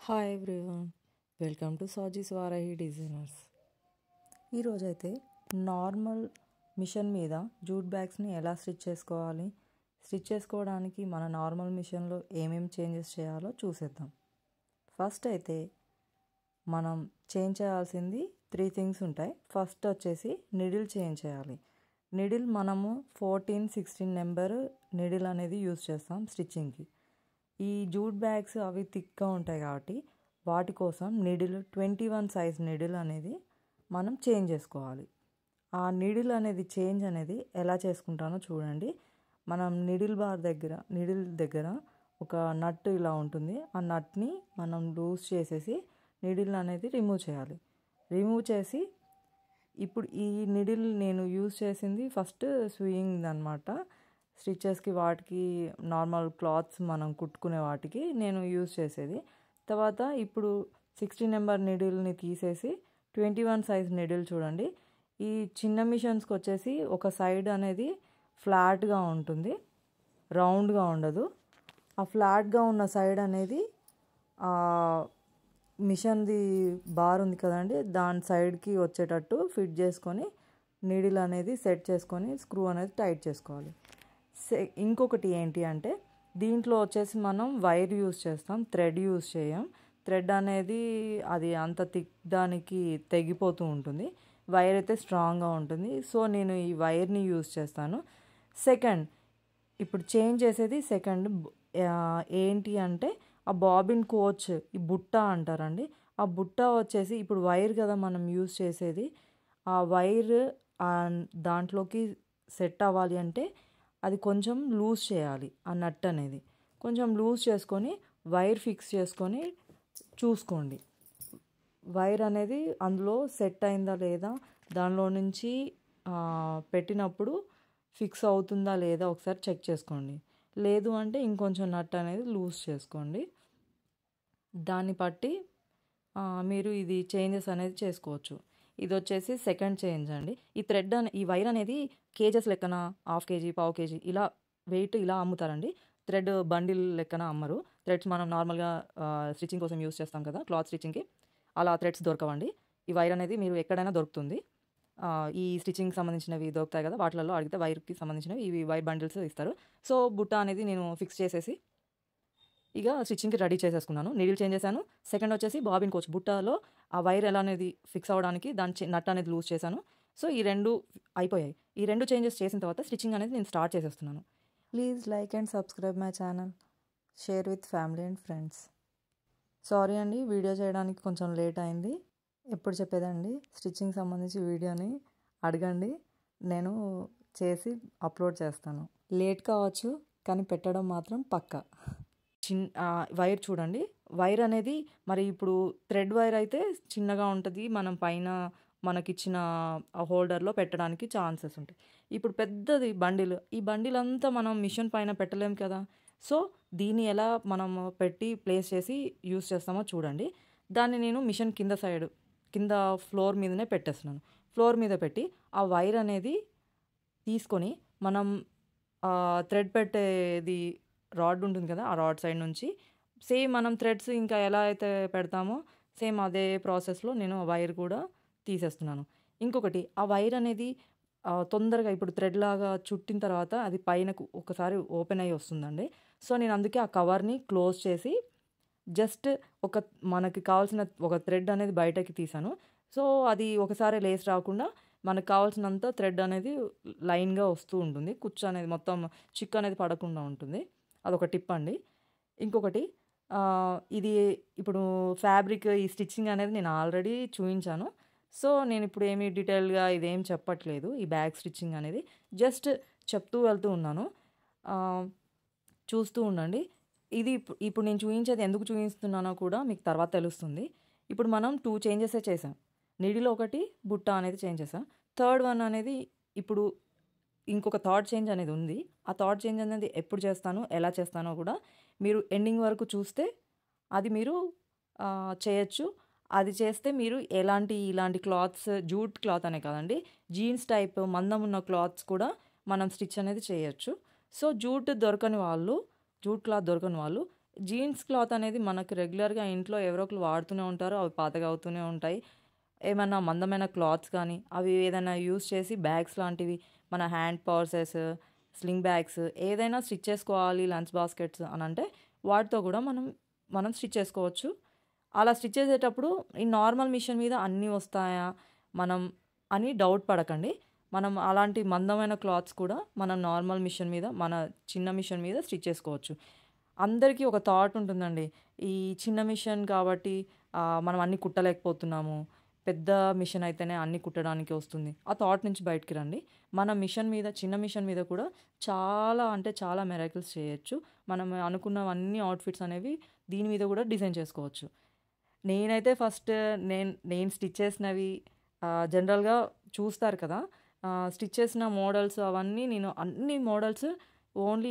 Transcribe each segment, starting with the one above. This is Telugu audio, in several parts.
Hi everyone, welcome to Saji's Varahi designers. ఈరోజైతే నార్మల్ మిషన్ మీద జూట్ బ్యాగ్స్ని ఎలా స్టిచ్ చేసుకోవాలి, స్టిచ్ చేసుకోవడానికి మన నార్మల్ మిషన్లో ఏమేమి చేంజెస్ చేయాలో చూసేద్దాం. ఫస్ట్ అయితే మనం చేంజ్ చేయాల్సింది 3 థింగ్స్ ఉంటాయి. ఫస్ట్ వచ్చేసి నిడిల్ చేంజ్ చేయాలి. నిడిల్ మనము 14-16 నెంబర్ నిడిల్ అనేది యూజ్ చేస్తాం స్టిచ్చింగ్కి. ఈ జూట్ బ్యాగ్స్ అవి థిక్గా ఉంటాయి కాబట్టి వాటి కోసం నిడిల్ 21 సైజ్ నిడిల్ అనేది మనం చేంజ్ చేసుకోవాలి. ఆ నిడిల్ అనేది చేంజ్ అనేది ఎలా చేసుకుంటానో చూడండి. మనం నిడిల్ దగ్గర ఒక నట్ ఇలా ఉంటుంది. ఆ నట్ని మనం లూజ్ చేసేసి నిడిల్ అనేది రిమూవ్ చేయాలి. రిమూవ్ చేసి ఇప్పుడు ఈ నిడిల్ నేను యూజ్ చేసింది ఫస్ట్ స్వియింగ్ అనమాట. స్టిచెస్కి వాటికి నార్మల్ క్లాత్స్ మనం కుట్టుకునే వాటికి నేను యూజ్ చేసేది. తర్వాత ఇప్పుడు 16 నెంబర్ నిడిల్ని తీసేసి 21 సైజ్ నిడిల్ చూడండి. ఈ చిన్న మిషన్స్కి వచ్చేసి ఒక సైడ్ అనేది ఫ్లాట్గా ఉంటుంది, రౌండ్గా ఉండదు. ఆ ఫ్లాట్గా ఉన్న సైడ్ అనేది మిషన్ది బార్ ఉంది కదండి, దాని సైడ్కి వచ్చేటట్టు ఫిట్ చేసుకొని నీడిల్ అనేది సెట్ చేసుకొని స్క్రూ అనేది టైట్ చేసుకోవాలి. ఇంకొకటి ఏంటి అంటే దీంట్లో వచ్చేసి మనం వైర్ యూజ్ చేస్తాం, థ్రెడ్ యూజ్ చేయం. థ్రెడ్ అనేది అది అంత దానికి తెగిపోతూ ఉంటుంది, వైర్ అయితే స్ట్రాంగ్గా ఉంటుంది. సో నేను ఈ వైర్ని యూజ్ చేస్తాను. ఇప్పుడు చేంజ్ చేసేది ఏంటి అంటే ఆ బాబిన్ కోచ్, ఈ బుట్ట అంటారండి. ఆ బుట్ట వచ్చేసి ఇప్పుడు వైర్ కదా మనం యూజ్ చేసేది, ఆ వైర్ దాంట్లోకి సెట్ అవ్వాలి అంటే అది కొంచెం లూజ్ చేయాలి. ఆ నట్ అనేది కొంచెం లూజ్ చేసుకొని వైర్ ఫిక్స్ చేసుకొని చూసుకోండి. వైర్ అనేది అందులో సెట్ అయిందా లేదా, దానిలో నుంచి పెట్టినప్పుడు ఫిక్స్ అవుతుందా లేదా ఒకసారి చెక్ చేసుకోండి. లేదు అంటే ఇంకొంచెం నట్ అనేది లూజ్ చేసుకోండి. దాన్ని బట్టి మీరు ఇది చేంజెస్ అనేది చేసుకోవచ్చు. ఇది వచ్చేసి సెకండ్ చేంజ్ అండి. ఈ వైర్ అనేది కేజెస్ లెక్కన, హాఫ్ కేజీ, పావు కేజీ ఇలా వెయిట్ ఇలా అమ్ముతారండి. థ్రెడ్ బండిల్ లెక్కన అమ్మరు. థ్రెడ్స్ మనం నార్మల్గా స్టిచ్చింగ్ కోసం యూజ్ చేస్తాం కదా, క్లాత్ స్టిచ్చింగ్కి, అలా థ్రెడ్స్ దొరకవండి. ఈ వైర్ అనేది మీరు ఎక్కడైనా దొరుకుతుంది. ఈ స్టిచ్చింగ్ సంబంధించినవి దొరుకుతాయి కదా, వాటిలలో అడిగితే వైర్కి సంబంధించినవి ఇవి వైర్ బండిల్స్ ఇస్తారు. సో బుట్ట అనేది నేను ఫిక్స్ చేసేసి ఇక స్టిచ్చింగ్కి రెడీ చేసేసుకున్నాను. నీడిల్ చేంజ్ చేశాను. సెకండ్ వచ్చేసి బాబిన్ కోచ్, బుట్టలో ఆ వైర్ ఎలా అనేది ఫిక్స్ అవ్వడానికి దాని నట్ అనేది లూజ్ చేశాను. సో ఈ రెండు అయిపోయాయి. ఈ రెండు చేంజెస్ చేసిన తర్వాత స్టిచ్చింగ్ అనేది నేను స్టార్ట్ చేసేస్తున్నాను. Please like and subscribe my channel, share with family and friends. Sorry అండి, వీడియో చేయడానికి కొంచెం లేట్ అయింది. ఎప్పుడు చెప్పేదండి, స్టిచ్చింగ్ సంబంధించి వీడియోని అడగండి, నేను చేసి అప్లోడ్ చేస్తాను. లేట్ కావచ్చు కానీ పెట్టడం మాత్రం పక్కా. వైర్ చూడండి. వైర్ అనేది మరి ఇప్పుడు థ్రెడ్ వైర్ అయితే చిన్నగా ఉంటుంది, మనం పైన మనకిచ్చిన హోల్డర్లో పెట్టడానికి ఛాన్సెస్ ఉంటాయి. ఇప్పుడు పెద్దది బండిల్, ఈ బండిల్ అంతా మనం మిషన్ పైన పెట్టలేం కదా. సో దీన్ని ఎలా మనం పెట్టి ప్లేస్ చేసి యూస్ చేస్తామో చూడండి. దాన్ని నేను మిషన్ కింద ఫ్లోర్ మీదనే పెట్టేస్తున్నాను. ఫ్లోర్ మీద పెట్టి ఆ వైర్ అనేది తీసుకొని మనం థ్రెడ్ పెట్టేది రాడ్ ఉంటుంది కదా, ఆ రాడ్ సైడ్ నుంచి సేమ్ మనం థ్రెడ్స్ ఇంకా ఎలా అయితే పెడతామో సేమ్ అదే ప్రాసెస్లో నేను వైర్ కూడా తీసేస్తున్నాను. ఇంకొకటి, ఆ వైర్ అనేది తొందరగా ఇప్పుడు థ్రెడ్ లాగా చుట్టిన తర్వాత అది పైనకు ఒకసారి ఓపెన్ అయ్యి వస్తుందండి. సో నేను అందుకే ఆ కవర్ని క్లోజ్ చేసి జస్ట్ మనకి కావాల్సిన ఒక థ్రెడ్ అనేది బయటకి తీసాను. సో అది ఒకసారి లేస్ రాకుండా మనకు కావాల్సినంత థ్రెడ్ అనేది లైన్గా వస్తూ ఉంటుంది. కుచ్చు అనేది మొత్తం చిక్కు అనేది పడకుండా ఉంటుంది. అదొక టిప్ అండి. ఇంకొకటి, ఇది ఇప్పుడు ఫ్యాబ్రిక్ ఈ స్టిచ్చింగ్ అనేది నేను ఆల్రెడీ చూపించాను. సో నేను ఇప్పుడు ఏమీ డీటెయిల్గా ఇదేం చెప్పట్లేదు. ఈ బ్యాగ్ స్టిచ్చింగ్ అనేది జస్ట్ చెప్తూ వెళ్తూ ఉన్నాను, చూస్తూ ఉండండి. ఇది ఇప్పుడు నేను చూపించేది ఎందుకు చూపిస్తున్నానో కూడా మీకు తర్వాత తెలుస్తుంది. ఇప్పుడు మనం 2 చేంజెసే చేసాం. నీడిలో ఒకటి, బుట్ట అనేది చేంజ్ చేసాం. థర్డ్ వన్ అనేది ఇప్పుడు ఇంకొక థర్డ్ చేంజ్ అనేది ఉంది. ఆ థర్డ్ చేంజ్ అనేది ఎప్పుడు చేస్తానో ఎలా చేస్తానో కూడా మీరు ఎండింగ్ వరకు చూస్తే అది మీరు చేయొచ్చు. అది చేస్తే మీరు ఇలాంటి క్లాత్స్, జూట్ క్లాత్ అనే కాదండి, జీన్స్ టైప్ మందం ఉన్న క్లాత్స్ కూడా మనం స్టిచ్ అనేది చేయొచ్చు. సో జూట్ క్లాత్ దొరకని వాళ్ళు జీన్స్ క్లాత్ అనేది మనకు రెగ్యులర్గా ఇంట్లో ఎవరో ఒకరు వాడుతూనే ఉంటారు, అవి పాతగా అవుతూనే ఉంటాయి. ఏమన్నా మందమైన క్లాత్స్ కానీ అవి ఏదైనా యూస్ చేసి బ్యాగ్స్ లాంటివి, మన హ్యాండ్ పర్సెస్, స్లింగ్ బ్యాగ్స్ ఏదైనా స్టిచ్ చేసుకోవాలి లంచ్ బాస్కెట్స్ అని అంటే వాటితో కూడా మనం స్టిచ్ చేసుకోవచ్చు. అలా స్టిచ్ చేసేటప్పుడు ఈ నార్మల్ మిషన్ మీద అన్నీ వస్తాయా మనం అని డౌట్ పడకండి. మనం అలాంటి మందమైన క్లాత్స్ కూడా మనం నార్మల్ మిషన్ మీద, మన చిన్న మిషన్ మీద స్టిచ్ చేసుకోవచ్చు. అందరికీ ఒక థాట్ ఉంటుందండి, ఈ చిన్న మిషన్ కాబట్టి మనం అన్నీ కుట్టలేకపోతున్నాము, పెద్ద మిషన్ అయితేనే అన్నీ కుట్టడానికి వస్తుంది. ఆ థాట్ నుంచి బయటికి రండి. మన మిషన్ మీద, చిన్న మిషన్ మీద కూడా చాలా అంటే చాలా మిరాకిల్స్ చేయొచ్చు. మనం అనుకున్నవన్నీ అవుట్ఫిట్స్ అనేవి దీని మీద కూడా డిజైన్ చేసుకోవచ్చు. నేనైతే ఫస్ట్ నేను స్టిచ్ చేసినవి జనరల్గా చూస్తారు కదా, స్టిచ్ చేసిన మోడల్స్ అవన్నీ నేను అన్ని మోడల్స్ ఓన్లీ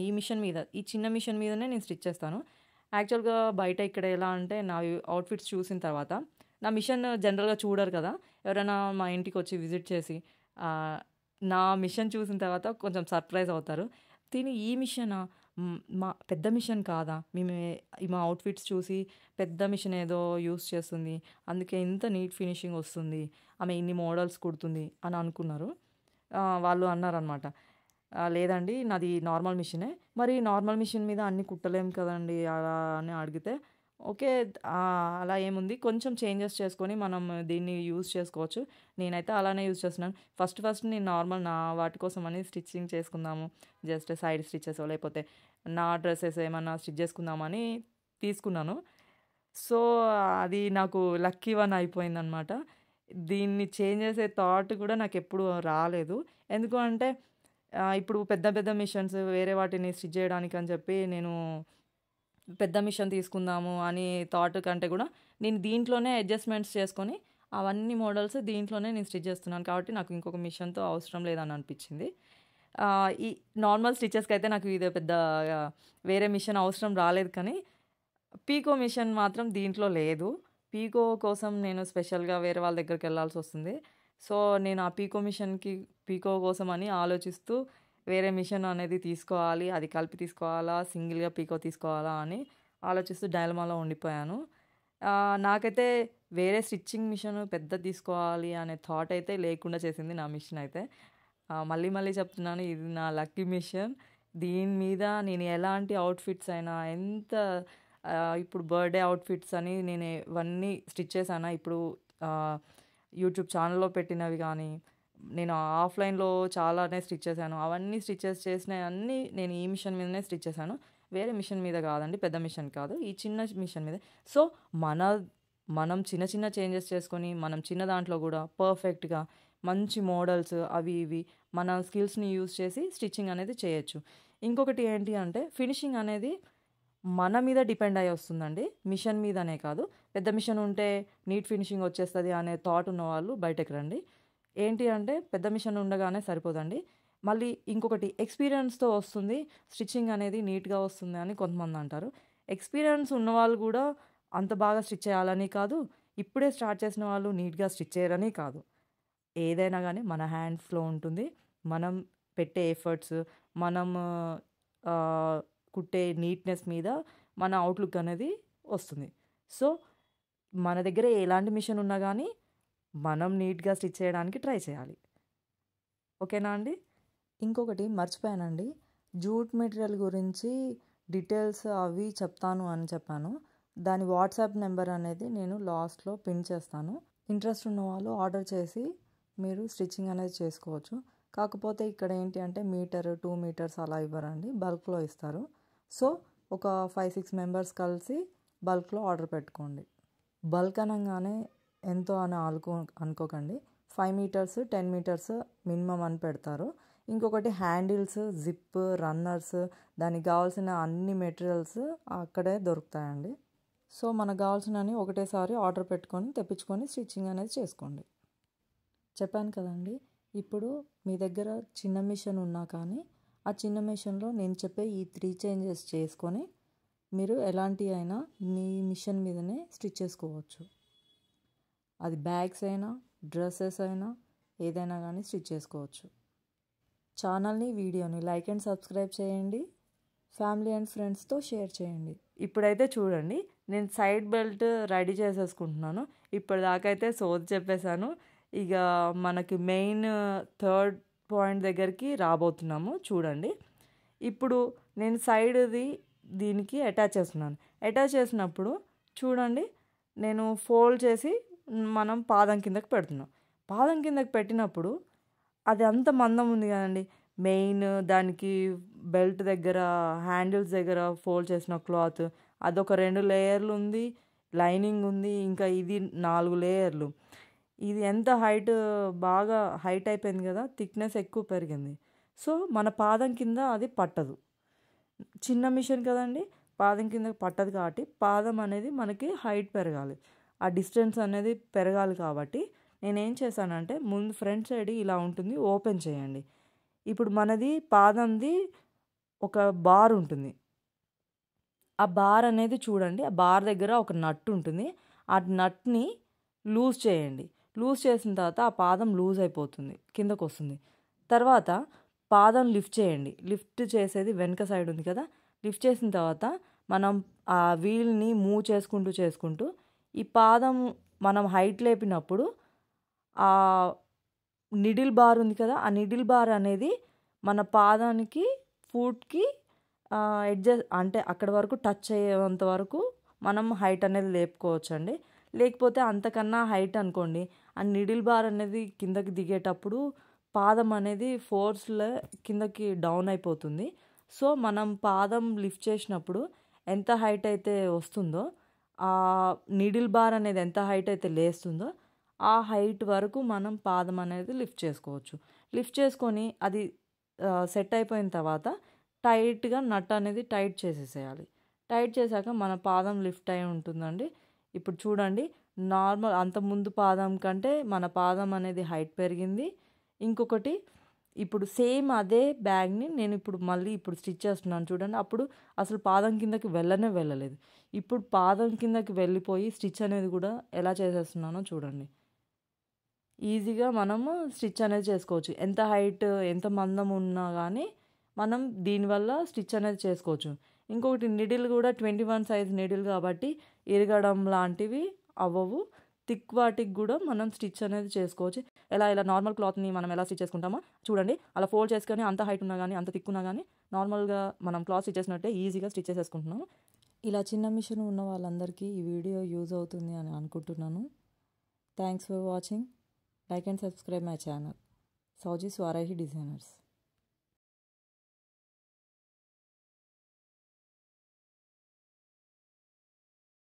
ఈ మిషన్ మీద, ఈ చిన్న మిషన్ మీదనే నేను స్టిచ్ చేస్తాను. యాక్చువల్గా బయట ఇక్కడ ఎలా అంటే నా అవుట్ఫిట్స్ చూసిన తర్వాత నా మిషన్ జనరల్గా చూడరు కదా, ఎవరైనా మా ఇంటికి వచ్చి విజిట్ చేసి ఆ, నా మిషన్ చూసిన తర్వాత కొంచెం సర్ప్రైజ్ అవుతారు. ఈ మిషనా, మా పెద్ద మిషన్ కాదా, మా అవుట్ఫిట్స్ చూసి పెద్ద మిషన్ ఏదో యూస్ చేస్తుంది, అందుకే ఇంత నీట్ ఫినిషింగ్ వస్తుంది, ఆమె ఇన్ని మోడల్స్ కుడుతుంది అని అనుకున్నారు. వాళ్ళు అన్నారనమాట, లేదండి నాది నార్మల్ మిషనే. మరి నార్మల్ మిషన్ మీద అన్నీ కుట్టలేం కదండి అలా అని అడిగితే, ఓకే, అలా ఏముంది, కొంచెం చేంజెస్ చేసుకొని మనం దీన్ని యూజ్ చేసుకోవచ్చు. నేనైతే అలానే యూజ్ చేస్తున్నాను. ఫస్ట్ నేను నార్మల్ నా వాటి కోసం అని స్టిచ్చింగ్ చేసుకుందాము, జస్ట్ సైడ్ స్టిచెస్ లేకపోతే నా డ్రెస్సెస్ ఏమన్నా స్టిచ్ చేసుకుందామని తీసుకున్నాను. సో అది నాకు లక్కీ వన్ అయిపోయిందనమాట. దీన్ని చేంజ్ చేసే థాట్ కూడా నాకు ఎప్పుడు రాలేదు. ఎందుకు అంటే ఇప్పుడు పెద్ద పెద్ద మిషన్స్ వేరే వాటిని స్టిచ్ చేయడానికి అని చెప్పి నేను పెద్ద మిషన్ తీసుకుందాము అని థాట్ కంటే కూడా నేను దీంట్లోనే అడ్జస్ట్మెంట్స్ చేసుకొని అవన్నీ మోడల్స్ దీంట్లోనే నేను స్టిచ్ చేస్తున్నాను కాబట్టి నాకు ఇంకొక మిషన్తో అవసరం లేదని అనిపించింది. ఈ నార్మల్ స్టిచెస్కి అయితే నాకు ఇది పెద్ద వేరే మిషన్ అవసరం రాలేదు. కానీ పీకో మిషన్ మాత్రం దీంట్లో లేదు. పీకో కోసం నేను స్పెషల్గా వేరే వాళ్ళ దగ్గరికి వెళ్ళాల్సి వస్తుంది. సో నేను ఆ పీకో కోసం అని ఆలోచిస్తూ వేరే మిషన్ అనేది తీసుకోవాలి, అది కలిపి తీసుకోవాలా, సింగిల్గా పీకో తీసుకోవాలా అని ఆలోచిస్తూ డైలమాలో ఉండిపోయాను. నాకైతే వేరే స్టిచ్చింగ్ మిషన్ పెద్ద తీసుకోవాలి అనే థాట్ అయితే లేకుండా చేసింది నా మిషన్ అయితే. మళ్ళీ చెప్తున్నాను, ఇది నా లక్కీ మిషన్. దీని మీద నేను ఎలాంటి అవుట్ఫిట్స్ అయినా ఎంత ఇప్పుడు బర్త్డే అవుట్ఫిట్స్ అని నేను ఇవన్నీ స్టిచ్ చేశాను. ఇప్పుడు యూట్యూబ్ ఛానల్లో పెట్టినవి కానీ నేను ఆఫ్లైన్లో చాలానే స్టిచ్ చేశాను. అవన్నీ స్టిచెస్ చేసినవి అన్నీ నేను ఈ మిషన్ మీదనే స్టిచ్ చేశాను, వేరే మిషన్ మీద కాదండి, పెద్ద మిషన్ కాదు, ఈ చిన్న మిషన్ మీద. సో మనం చిన్న చేంజెస్ చేసుకొని మనం చిన్న దాంట్లో కూడా పర్ఫెక్ట్గా మంచి మోడల్స్ అవి ఇవి మన స్కిల్స్ని యూజ్ చేసి స్టిచ్చింగ్ అనేది చేయొచ్చు. ఇంకొకటి ఏంటి అంటే ఫినిషింగ్ అనేది మన మీద డిపెండ్ అయ్యి వస్తుందండి, మిషన్ మీదనే కాదు. పెద్ద మిషన్ ఉంటే నీట్ ఫినిషింగ్ వచ్చేస్తుంది అనే థాట్ ఉన్న వాళ్ళు బయటకు రండి. ఏంటి అంటే పెద్ద మిషన్ ఉండగానే సరిపోదండి, మళ్ళీ ఇంకొకటి ఎక్స్పీరియన్స్తో వస్తుంది స్టిచ్చింగ్ అనేది నీట్గా వస్తుంది అని కొంతమంది అంటారు. ఎక్స్పీరియన్స్ ఉన్నవాళ్ళు కూడా అంత బాగా స్టిచ్ చేయాలని కాదు, ఇప్పుడే స్టార్ట్ చేసిన వాళ్ళు నీట్గా స్టిచ్ చేయరని కాదు. ఏదైనా కానీ మన హ్యాండ్స్లో ఉంటుంది. మనం పెట్టే ఎఫర్ట్స్, మనం కుట్టే నీట్నెస్ మీద మన అవుట్లుక్ అనేది వస్తుంది. సో మన దగ్గర ఎలాంటి మిషన్ ఉన్నా కానీ మనం నీట్గా స్టిచ్ చేయడానికి ట్రై చేయాలి. ఓకేనా అండి? ఇంకొకటి మర్చిపోయానండి, జూట్ మెటీరియల్ గురించి డీటెయిల్స్ అవి చెప్తాను అని చెప్పాను. దాని వాట్సాప్ నెంబర్ అనేది నేను లాస్ట్లో పిన్ చేస్తాను. ఇంట్రెస్ట్ ఉన్న వాళ్ళు ఆర్డర్ చేసి మీరు స్టిచ్చింగ్ అనేది చేసుకోవచ్చు. కాకపోతే ఇక్కడ ఏంటి అంటే మీటర్ 2 మీటర్స్ అలా ఇవ్వరండి, బల్క్లో ఇస్తారు. సో ఒక 5-6 మెంబర్స్ కలిసి బల్క్లో ఆర్డర్ పెట్టుకోండి. బల్క్ అనగానే ఎంతో అని అనుకోకండి, 5 మీటర్స్ 10 మీటర్స్ మినిమం అని పెడతారు. ఇంకొకటి హ్యాండిల్స్, జిప్, రన్నర్స్, దానికి కావాల్సిన అన్ని మెటీరియల్స్ అక్కడే దొరుకుతాయండి. సో మనకు కావాల్సినవి ఒకటేసారి ఆర్డర్ పెట్టుకొని తెప్పించుకొని స్టిచ్చింగ్ అనేది చేసుకోండి. చెప్పాను కదండి, ఇప్పుడు మీ దగ్గర చిన్న మిషన్ ఉన్నా కానీ ఆ చిన్న మిషన్లో నేను చెప్పే ఈ 3 చేంజెస్ చేసుకొని మీరు ఎలాంటి అయినా మీ మిషన్ మీదనే స్టిచ్ చేసుకోవచ్చు. అది బ్యాగ్స్ అయినా డ్రెస్సెస్ అయినా ఏదైనా కానీ స్టిచ్ చేసుకోవచ్చు. ఛానల్ని వీడియోని లైక్ అండ్ సబ్స్క్రైబ్ చేయండి. ఫ్యామిలీ అండ్ ఫ్రెండ్స్తో షేర్ చేయండి. ఇప్పుడైతే చూడండి, నేను సైడ్ బెల్ట్ రెడీ చేసేసుకుంటున్నాను. ఇప్పటిదాకా అయితే సోది చెప్పేశాను. ఇక మనకి మెయిన్ థర్డ్ పాయింట్ దగ్గరికి రాబోతున్నాము. చూడండి, ఇప్పుడు నేను సైడ్ది దీనికి అటాచ్ చేస్తున్నాను. అటాచ్ చేసినప్పుడు చూడండి, నేను ఫోల్డ్ చేసి మనం పాదం కిందకి పెడుతున్నాం. పాదం కిందకి పెట్టినప్పుడు అది అంత మందం ఉంది కదండి, మెయిన్ దానికి బెల్ట్ దగ్గర హ్యాండిల్స్ దగ్గర ఫోల్డ్ చేసిన క్లాత్ అదొక 2 లేయర్లు ఉంది, లైనింగ్ ఉంది, ఇంకా ఇది 4 లేయర్లు. ఇది ఎంత బాగా హైట్ అయిపోయింది కదా, థిక్నెస్ ఎక్కువ పెరిగింది. సో మన పాదం కింద అది పట్టదు. చిన్న మిషన్ కదండి, పాదం కింద పట్టదు. కాబట్టి పాదం అనేది మనకి హైట్ పెరగాలి, ఆ డిస్టెన్స్ అనేది పెరగాలి. కాబట్టి నేనేం చేశానంటే, ముందు ఫ్రంట్ సైడ్ ఇలా ఉంటుంది, ఓపెన్ చేయండి. ఇప్పుడు మనది పాదంది ఒక బార్ ఉంటుంది. ఆ బార్ అనేది చూడండి, ఆ బార్ దగ్గర ఒక నట్ ఉంటుంది. ఆ నట్ని లూజ్ చేయండి. లూజ్ చేసిన తర్వాత ఆ పాదం లూజ్ అయిపోతుంది, కిందకు వస్తుంది. తర్వాత పాదం లిఫ్ట్ చేయండి. లిఫ్ట్ చేసేది వెనక సైడ్ ఉంది కదా, లిఫ్ట్ చేసిన తర్వాత మనం ఆ వీల్ని మూవ్ చేసుకుంటూ ఈ పాదం మనం హైట్ లేపినప్పుడు ఆ నిడిల్ బార్ ఉంది కదా, ఆ నిడిల్ బార్ అనేది మన పాదానికి ఫుట్కి అడ్జస్ట్ అంటే అక్కడి వరకు టచ్ అయ్యేంత వరకు మనం హైట్ అనేది లేపుకోవచ్చు అండి. లేకపోతే అంతకన్నా హైట్ అనుకోండి, ఆ నిడిల్ బార్ అనేది కిందకి దిగేటప్పుడు పాదం అనేది ఫోర్స్లో కిందకి డౌన్ అయిపోతుంది. సో మనం పాదం లిఫ్ట్ చేసినప్పుడు ఎంత హైట్ అయితే వస్తుందో, ఆ నిడిల్ బార్ అనేది ఎంత హైట్ అయితే లేస్తుందో ఆ హైట్ వరకు మనం పాదం అనేది లిఫ్ట్ చేసుకోవచ్చు. లిఫ్ట్ చేసుకొని అది సెట్ అయిపోయిన తర్వాత టైట్గా నట్ అనేది టైట్ చేసేసేయాలి. టైట్ చేశాక మన పాదం లిఫ్ట్ అయి ఉంటుందండి. ఇప్పుడు చూడండి, నార్మల్ అంత ముందు పాదం కంటే మన పాదం అనేది హైట్ పెరిగింది. ఇంకొకటి, ఇప్పుడు సేమ్ అదే బ్యాగ్ని నేను మళ్ళీ స్టిచ్ చేస్తున్నాను చూడండి. అప్పుడు అసలు పాదం కిందకి వెళ్ళలేదు. ఇప్పుడు పాదం కిందకి వెళ్ళిపోయి స్టిచ్ అనేది కూడా ఎలా చేసేస్తున్నానో చూడండి. ఈజీగా మనము స్టిచ్ అనేది చేసుకోవచ్చు. ఎంత హైట్ ఎంత మందం ఉన్నా కానీ మనం దీనివల్ల స్టిచ్ అనేది చేసుకోవచ్చు. ఇంకొకటి, నిడిల్ కూడా 21 సైజ్ నిడిల్ కాబట్టి ఇరగడం లాంటివి అవ్వవు. థిక్ వాటికి కూడా మనం స్టిచ్ అనేది చేసుకోవచ్చు. ఇలా నార్మల్ క్లాత్ని మనం ఎలా స్టిచ్ చేసుకుంటామో చూడండి, అలా ఫోల్డ్ చేసుకొని అంత హైట్ ఉన్నా కానీ అంత థిక్ ఉన్నా కానీ నార్మల్గా మనం క్లాత్ స్టిచ్ చేసినట్టే ఈజీగా స్టిచ్ చేసేసుకుంటున్నాము. ఇలా చిన్న మిషన్ ఉన్న వాళ్ళందరికీ ఈ వీడియో యూజ్ అవుతుంది అని అనుకుంటున్నాను. Thanks for watching. Like and subscribe my channel, Sauji Swarahi Designers.